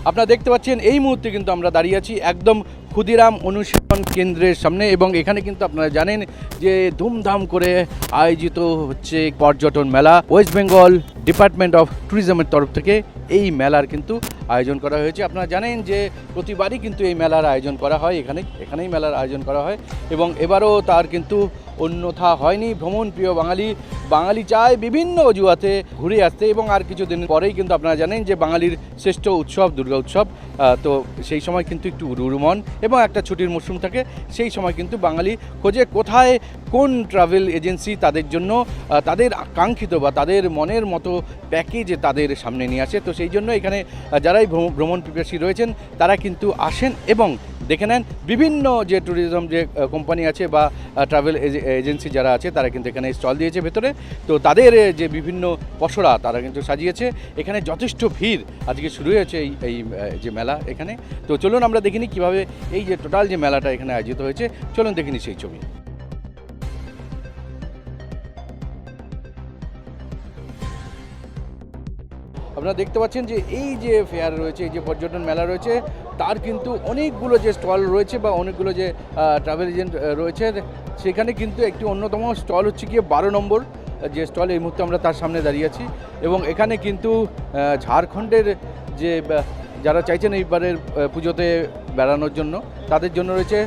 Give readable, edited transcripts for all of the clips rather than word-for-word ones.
আপনারা দেখতে পাচ্ছেন এই মুহূর্তে কিন্তু আমরা দাঁড়িয়ে আছি একদম ক্ষুদিরাম অনুশীলন কেন্দ্রের সামনে, এবং এখানে কিন্তু আপনারা জানেন যে ধুমধাম করে আয়োজিত হচ্ছে পর্যটন মেলা। ওয়েস্ট বেঙ্গল ডিপার্টমেন্ট অফ ট্যুরিজমের তরফ থেকে এই মেলার কিন্তু আয়োজন করা হয়েছে। আপনারা জানেন যে প্রতিবারই কিন্তু এই মেলার আয়োজন করা হয়, এখানেই মেলার আয়োজন করা হয়, এবং এবারও তার কিন্তু অন্যথা হয়নি। ভ্রমণ প্রিয় বাঙালি চায় বিভিন্ন অজুহাতে ঘুরে আসতে, এবং আর কিছুদিন পরেই কিন্তু আপনারা জানেন যে বাঙালির শ্রেষ্ঠ উৎসব দুর্গা উৎসব। তো সেই সময় কিন্তু একটু উড়ুমন এবং একটা ছুটির মরশুম থাকে, সেই সময় কিন্তু বাঙালি খোঁজে কোথায় কোন ট্রাভেল এজেন্সি তাদের জন্য তাদের কাঙ্ক্ষিত বা তাদের মনের মতো প্যাকেজ তাদের সামনে নিয়ে আসে। তো সেই জন্য এখানে যারাই ভ্রমণ পিপাসী রয়েছেন তারা কিন্তু আসেন এবং দেখে নেন বিভিন্ন যে ট্যুরিজম যে কোম্পানি আছে বা ট্রাভেল এজেন্সি যারা আছে তারা কিন্তু এখানে স্টল দিয়েছে ভেতরে। তো তাদের যে বিভিন্ন পসরা তারা কিন্তু সাজিয়েছে। এখানে যথেষ্ট ভিড় আজকে শুরু হয়েছে এই যে মেলা এখানে। তো চলুন আমরা দেখিনি কীভাবে এই যে টোটাল যে মেলাটা এখানে আয়োজিত হয়েছে, চলুন দেখিনি সেই ছবি। আপনারা দেখতে পাচ্ছেন যে এই যে ফেয়ার রয়েছে, এই যে পর্যটন মেলা রয়েছে, তার কিন্তু অনেকগুলো যে স্টল রয়েছে বা অনেকগুলো যে ট্রাভেল এজেন্ট রয়েছে, সেখানে কিন্তু একটি অন্যতম স্টল হচ্ছে গিয়ে 12 নম্বর যে স্টল। এই মুহূর্তে আমরা তার সামনে দাঁড়িয়ে আছি, এবং এখানে কিন্তু ঝাড়খণ্ডের যে যারা চাইছেন এইবারের পুজোতে বেড়ানোর জন্য, তাদের জন্য রয়েছে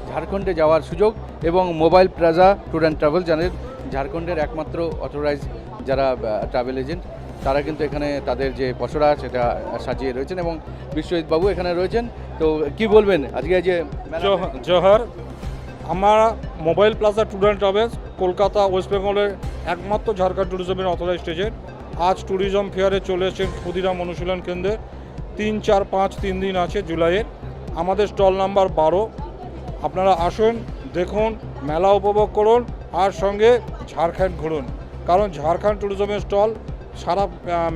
ঝাড়খণ্ডে যাওয়ার সুযোগ। এবং mobile plaza tour and travel জানেন ঝাড়খণ্ডের একমাত্র অথরাইজ যারা ট্রাভেল এজেন্ট, তারা কিন্তু এখানে তাদের যে পসরা সেটা সাজিয়ে রয়েছেন, এবং বিশ্বজিৎ বাবু এখানে রয়েছেন। তো কি বলবেন আজকে যে জোহর, আমরা mobile plaza tour and travels Kolkata West বেঙ্গলের একমাত্র ঝাড়খণ্ড ট্যুরিজমের অথরাইজড এজেন্ট আজ ট্যুরিজম ফেয়ারে চলে এসেছেন ক্ষুদিরাম অনুশীলন কেন্দ্রে। 3, 4, 5 3 দিন আছে জুলাইয়ের। আমাদের স্টল নাম্বার 12। আপনারা আসুন, দেখুন, মেলা উপভোগ করুন, আর সঙ্গে ঝাড়খণ্ড ঘুরুন, কারণ ঝাড়খণ্ড ট্যুরিজমের স্টল সারা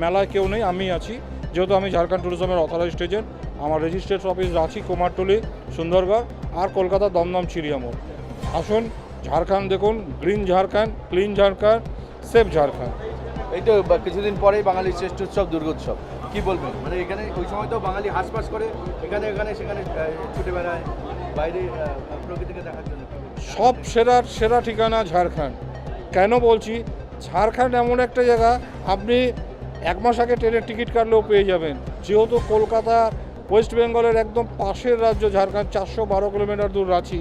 মেলায় কেউ নেই, আমি আছি। যেহেতু আমি ঝাড়খণ্ড ট্যুরিজমের অথরাইজড এজেন্ট, আমার রেজিস্ট্রেড অফিস রাঁচি, কুমারটুলি, সুন্দরগড় আর কলকাতা দমদম চিড়িয়ামোড়। আসুন, ঝাড়খণ্ড দেখুন, green Jharkhand, clean Jharkhand, safe Jharkhand. এই তো কিছুদিন পরেই বাঙালির শ্রেষ্ঠ উৎসব দুর্গোৎসব, কি বলবেন? মানে এখানে ওই সময় তো বাঙালি হাঁসফাঁস করে এখানে সেখানে ছুটে বেড়ায় বাইরে প্রকৃতিকে দেখার জন্য। সব সেরা ঠিকানা ঝাড়খণ্ড। কেন বলছি? ঝাড়খণ্ড এমন একটা জায়গা, আপনি 1 মাস আগে ট্রেনের টিকিট কাটলেও পেয়ে যাবেন। যেহেতু কলকাতা ওয়েস্ট বেঙ্গলের একদম পাশের রাজ্য ঝাড়খণ্ড, 412 কিলোমিটার দূর রাঁচি,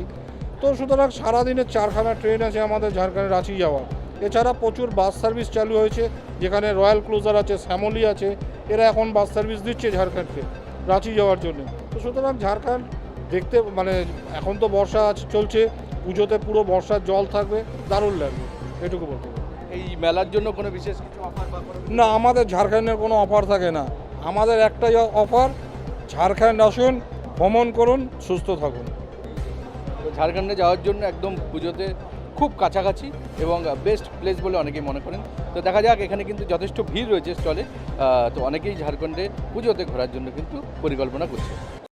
তো সুতরাং সারাদিনে 4খানা ট্রেন আছে আমাদের ঝাড়খণ্ডে রাঁচি যাওয়ার। এছাড়া প্রচুর বাস সার্ভিস চালু হয়েছে, যেখানে রয়্যাল ক্রুজার আছে, শ্যামলি আছে, এরা এখন বাস সার্ভিস দিচ্ছে ঝাড়খণ্ডকে রাঁচি যাওয়ার জন্য। তো সুতরাং ঝাড়খণ্ড দেখতে, মানে এখন তো বর্ষা চলছে, পুজোতে পুরো বর্ষার জল থাকবে, দারুণ লাগবে, এটুকু বলতে পারি। এই মেলার জন্য কোনো বিশেষ কিছু অফার বা না, আমাদের ঝাড়খণ্ডের কোনো অফার থাকে না। আমাদের একটাই অফার, ঝাড়খণ্ড আসুন, ভ্রমণ করুন, সুস্থ থাকুন। তো ঝাড়খণ্ডে যাওয়ার জন্য একদম পুজোতে খুব কাছাকাছি এবং বেস্ট প্লেস বলে অনেকেই মনে করেন। তো দেখা যাক, এখানে কিন্তু যথেষ্ট ভিড় রয়েছে স্টলে। তো অনেকেই ঝাড়খণ্ডে পুজোতে ঘোরার জন্য কিন্তু পরিকল্পনা করছে।